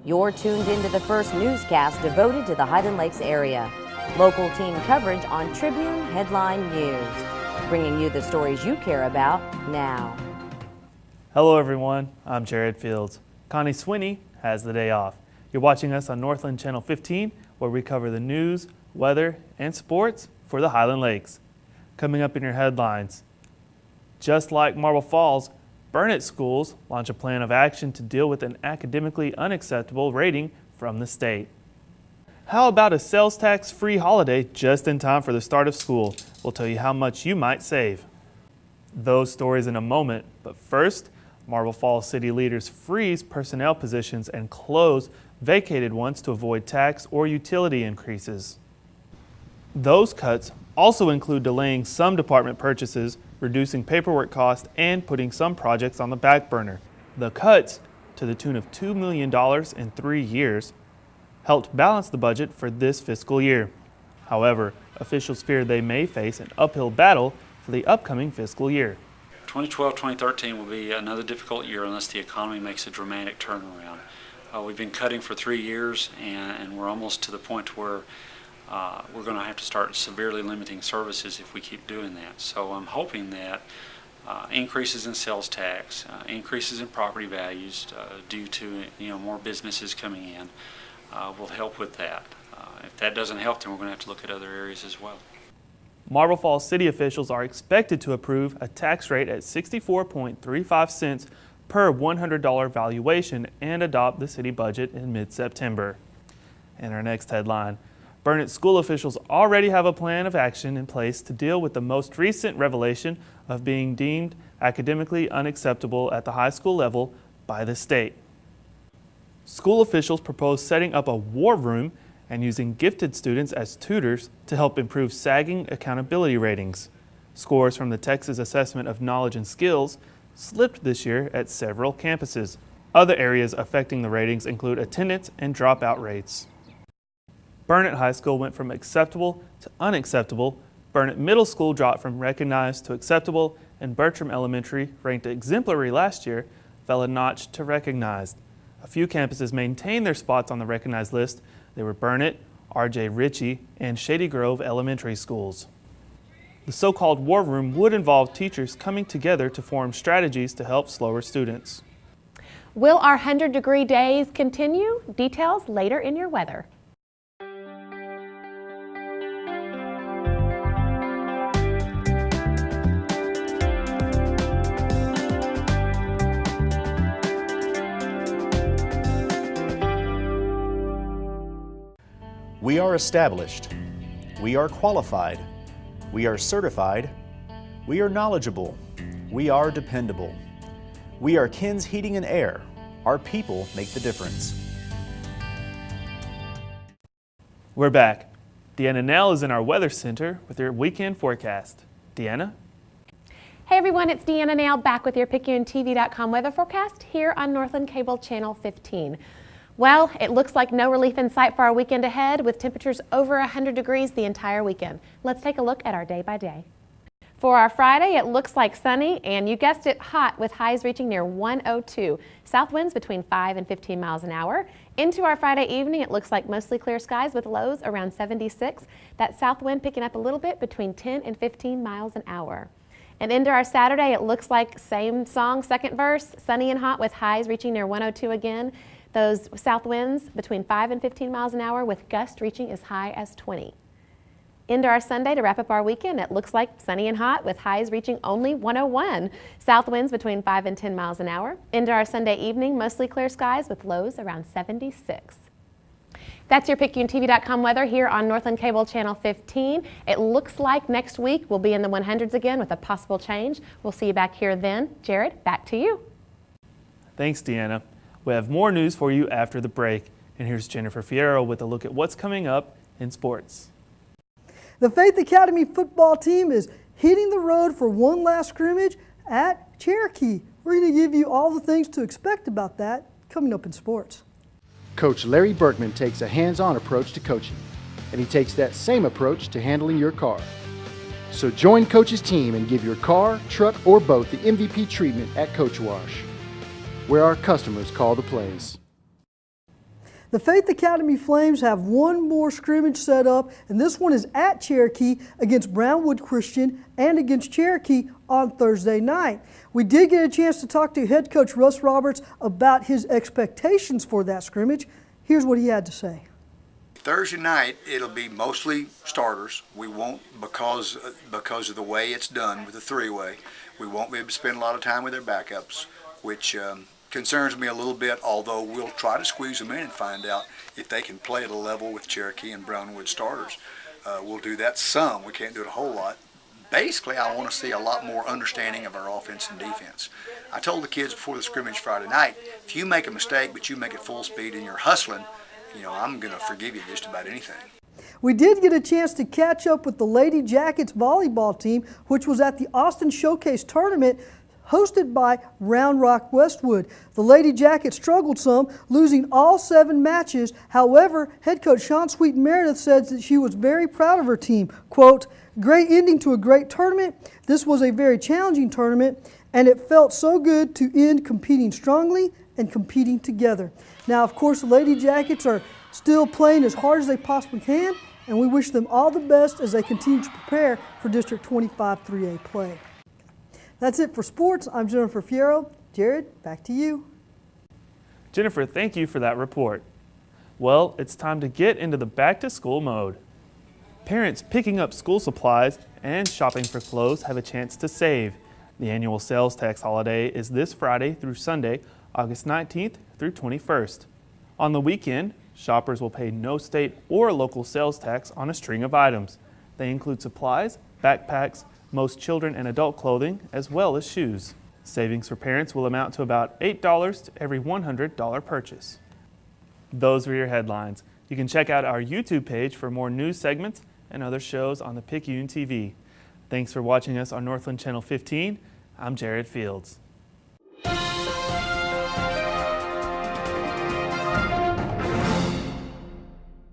You're tuned into the first newscast devoted to the Highland Lakes area. Local team coverage on Tribune Headline News. Bringing you the stories you care about now. Hello everyone, I'm Jared Fields. Connie Swinney has the day off. You're watching us on Northland Channel 15, where we cover the news, weather, and sports for the Highland Lakes. Coming up in your headlines, just like Marble Falls, Burnet schools launch a plan of action to deal with an academically unacceptable rating from the state. How about a sales tax-free holiday just in time for the start of school? We'll tell you how much you might save. Those stories in a moment, but first, Marble Falls city leaders freeze personnel positions and close vacated ones to avoid tax or utility increases. Those cuts also include delaying some department purchases, reducing paperwork costs, and putting some projects on the back burner. The cuts, to the tune of $2 million in 3 years, helped balance the budget for this fiscal year. However, officials fear they may face an uphill battle for the upcoming fiscal year. 2012-2013 will be another difficult year unless the economy makes a dramatic turnaround. We've been cutting for 3 years, and we're almost to the point where we're going to have to start severely limiting services if we keep doing that. So I'm hoping that increases in sales tax, increases in property values due to more businesses coming in will help with that. If that doesn't help, then we're going to have to look at other areas as well. Marble Falls city officials are expected to approve a tax rate at 64.35 cents per $100 valuation and adopt the city budget in mid-September. And our next headline, Burnet school officials already have a plan of action in place to deal with the most recent revelation of being deemed academically unacceptable at the high school level by the state. School officials propose setting up a war room and using gifted students as tutors to help improve sagging accountability ratings. Scores from the Texas Assessment of Knowledge and Skills slipped this year at several campuses. Other areas affecting the ratings include attendance and dropout rates. Burnet High School went from acceptable to unacceptable. Burnet Middle School dropped from recognized to acceptable, and Bertram Elementary, ranked exemplary last year, fell a notch to recognized. A few campuses maintained their spots on the recognized list. They were Burnet, R.J. Ritchie, and Shady Grove Elementary Schools. The so-called war room would involve teachers coming together to form strategies to help slower students. Will our 100-degree days continue? Details later in your weather. We are established. We are qualified. We are certified. We are knowledgeable. We are dependable. We are Ken's Heating and Air. Our people make the difference. We're back. Deanna Nell is in our weather center with your weekend forecast. Deanna? Hey everyone, it's Deanna Nell back with your PicayuneTV.com weather forecast here on Northland Cable Channel 15. Well, it looks like no relief in sight for our weekend ahead, with temperatures over 100 degrees the entire weekend. Let's take a look at our day by day. For our Friday, it looks like sunny and, you guessed it, hot, with highs reaching near 102. South winds between 5 and 15 miles an hour. Into our Friday evening, it looks like mostly clear skies with lows around 76. That south wind picking up a little bit between 10 and 15 miles an hour. And into our Saturday, it looks like same song, second verse, sunny and hot with highs reaching near 102 again. Those south winds between 5 and 15 miles an hour with gusts reaching as high as 20. Into our Sunday to wrap up our weekend, it looks like sunny and hot with highs reaching only 101. South winds between 5 and 10 miles an hour. Into our Sunday evening, mostly clear skies with lows around 76. That's your PicayuneTV.com weather here on Northland Cable Channel 15. It looks like next week we'll be in the 100s again with a possible change. We'll see you back here then. Jared, back to you. Thanks, Deanna. We have more news for you after the break. And here's Jennifer Fierro with a look at what's coming up in sports. The Faith Academy football team is hitting the road for one last scrimmage at Cherokee. We're going to give you all the things to expect about that coming up in sports. Coach Larry Berkman takes a hands-on approach to coaching, and he takes that same approach to handling your car. So join Coach's team and give your car, truck, or boat the MVP treatment at Coach Wash, where our customers call the plays. The Faith Academy Flames have one more scrimmage set up, and this one is at Cherokee against Brownwood Christian and against Cherokee on Thursday night. We did get a chance to talk to head coach Russ Roberts about his expectations for that scrimmage. Here's what he had to say. Thursday night, it'll be mostly starters. We won't, because of the way it's done with the three-way, we won't be able to spend a lot of time with their backups, which concerns me a little bit, although we'll try to squeeze them in and find out if they can play at a level with Cherokee and Brownwood starters. We'll do that some. We can't do it a whole lot. Basically, I want to see a lot more understanding of our offense and defense. I told the kids before the scrimmage Friday night, if you make a mistake but you make it full speed and you're hustling, you know, I'm going to forgive you just about anything. We did get a chance to catch up with the Lady Jackets volleyball team, which was at the Austin Showcase Tournament hosted by Round Rock Westwood. The Lady Jackets struggled some, losing all 7 matches. However, head coach Sean Sweet Meredith said that she was very proud of her team. Quote, "Great ending to a great tournament. This was a very challenging tournament, and it felt so good to end competing strongly and competing together." Now, of course, the Lady Jackets are still playing as hard as they possibly can, and we wish them all the best as they continue to prepare for District 25 3A play. That's it for sports. I'm Jennifer Fierro. Jared, back to you. Jennifer, thank you for that report. Well, it's time to get into the back-to-school mode. Parents picking up school supplies and shopping for clothes have a chance to save. The annual sales tax holiday is this Friday through Sunday, August 19th through 21st. On the weekend, shoppers will pay no state or local sales tax on a string of items. They include supplies, backpacks, most children and adult clothing, as well as shoes. Savings for parents will amount to about $8 to every $100 purchase. Those were your headlines. You can check out our YouTube page for more news segments and other shows on the Picayune TV. Thanks for watching us on Northland Channel 15. I'm Jared Fields.